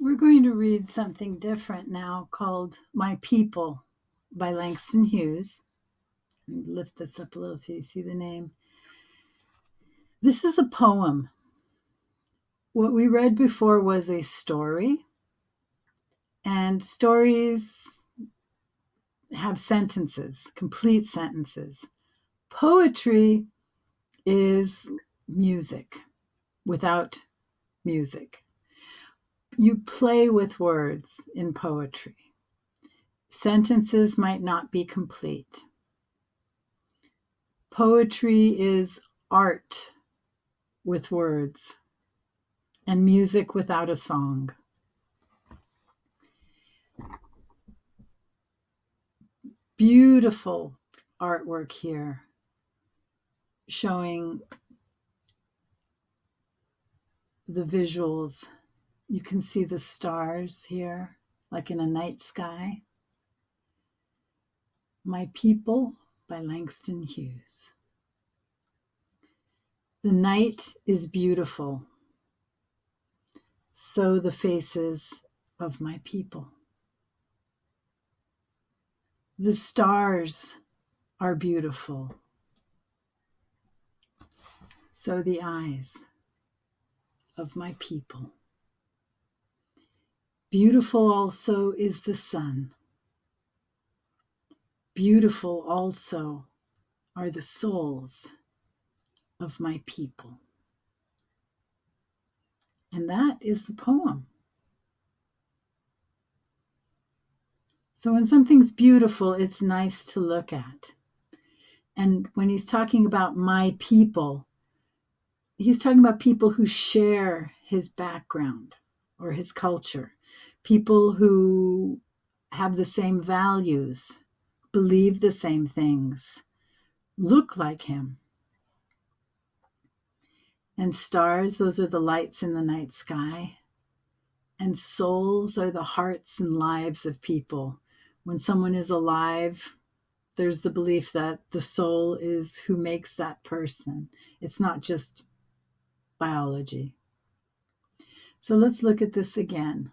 We're going to read something different now called My People by Langston Hughes. Let me lift this up a little so you see the name. This is a poem. What we read before was a story, and stories have sentences, complete sentences. Poetry is music without music. You play with words in poetry. Sentences might not be complete. Poetry is art with words and music without a song. Beautiful artwork here showing the visuals. You can see the stars here, like in a night sky. My People by Langston Hughes. The night is beautiful, so the faces of my people. The stars are beautiful, so the eyes of my people. Beautiful also is the sun. Beautiful also are the souls of my people. And that is the poem. So when something's beautiful, it's nice to look at. And when he's talking about my people, he's talking about people who share his background or his culture, people who have the same values, believe the same things, look like him. And stars, those are the lights in the night sky. And souls are the hearts and lives of people. When someone is alive, there's the belief that the soul is who makes that person. It's not just biology. So let's look at this again.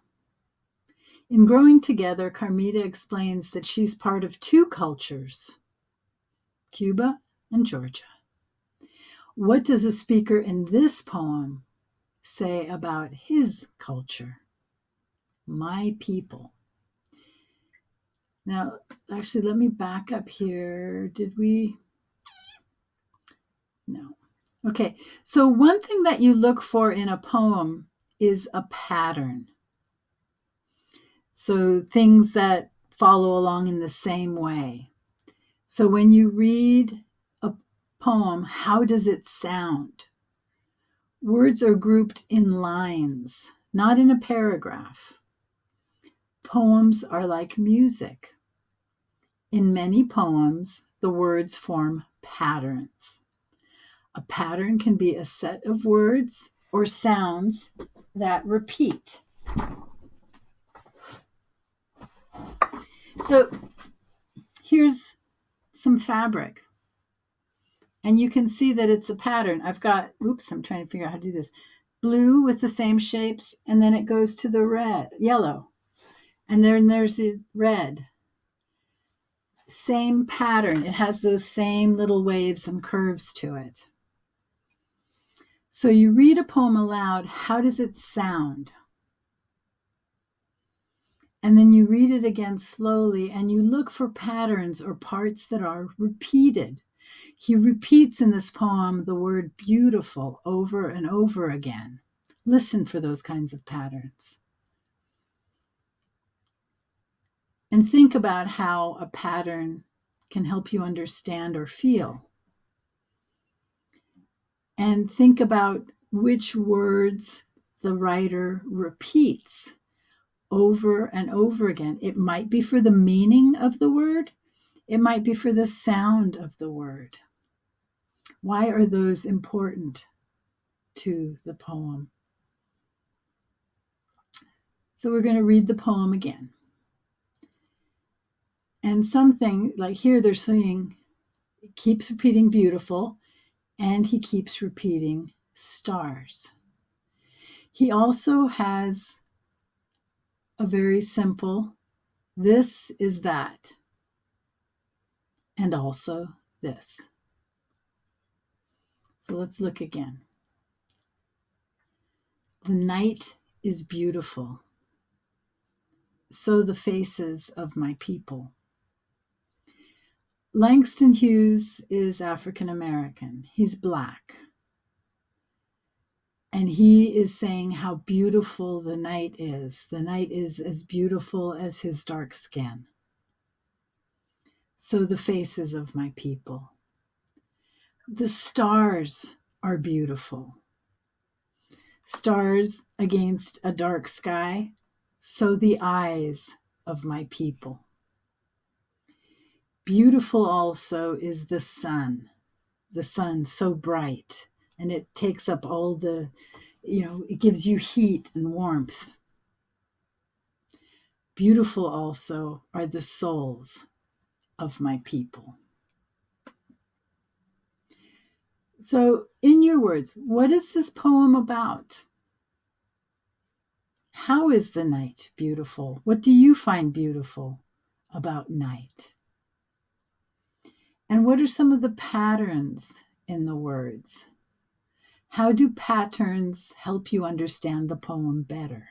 In Growing Together, Carmita explains that she's part of two cultures, Cuba and Georgia. What does the speaker in this poem say about his culture? My people. Now, actually, let me back up here. Did we? No. Okay, so one thing that you look for in a poem is a pattern. So things that follow along in the same way. So when you read a poem, how does it sound? Words are grouped in lines, not in a paragraph. Poems are like music. In many poems, the words form patterns. A pattern can be a set of words or sounds that repeat. So here's some fabric. And you can see that it's a pattern. I'm trying to figure out how to do this. Blue with the same shapes, and then it goes to the yellow. And then there's the red. Same pattern. It has those same little waves and curves to it. So you read a poem aloud, how does it sound? And then you read it again slowly, and you look for patterns or parts that are repeated. He repeats in this poem the word beautiful over and over again. Listen for those kinds of patterns. And think about how a pattern can help you understand or feel. And think about which words the writer repeats over and over again. It might be for the meaning of the word. It might be for the sound of the word. Why are those important to the poem? So we're going to read the poem again. And something like here they're saying, it keeps repeating beautiful, and he keeps repeating stars. He also has a very simple, this is that, and also this. So let's look again. The night is beautiful, so the faces of my people. Langston Hughes is African American. He's Black. And he is saying how beautiful the night is. The night is as beautiful as his dark skin. So the faces of my people. The stars are beautiful. Stars against a dark sky. So the eyes of my people. Beautiful also is the sun so bright, and it takes up all the, it gives you heat and warmth. Beautiful also are the souls of my people. So, in your words, what is this poem about? How is the night beautiful? What do you find beautiful about night? And what are some of the patterns in the words? How do patterns help you understand the poem better?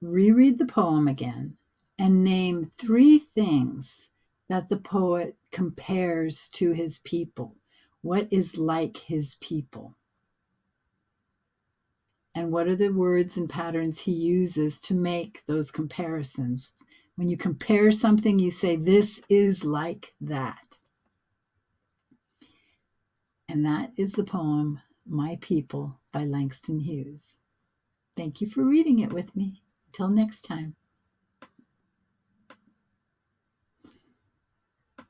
Reread the poem again and name 3 things that the poet compares to his people. What is like his people? And what are the words and patterns he uses to make those comparisons? When you compare something, you say, this is like that. And that is the poem, My People by Langston Hughes. Thank you for reading it with me. Until next time.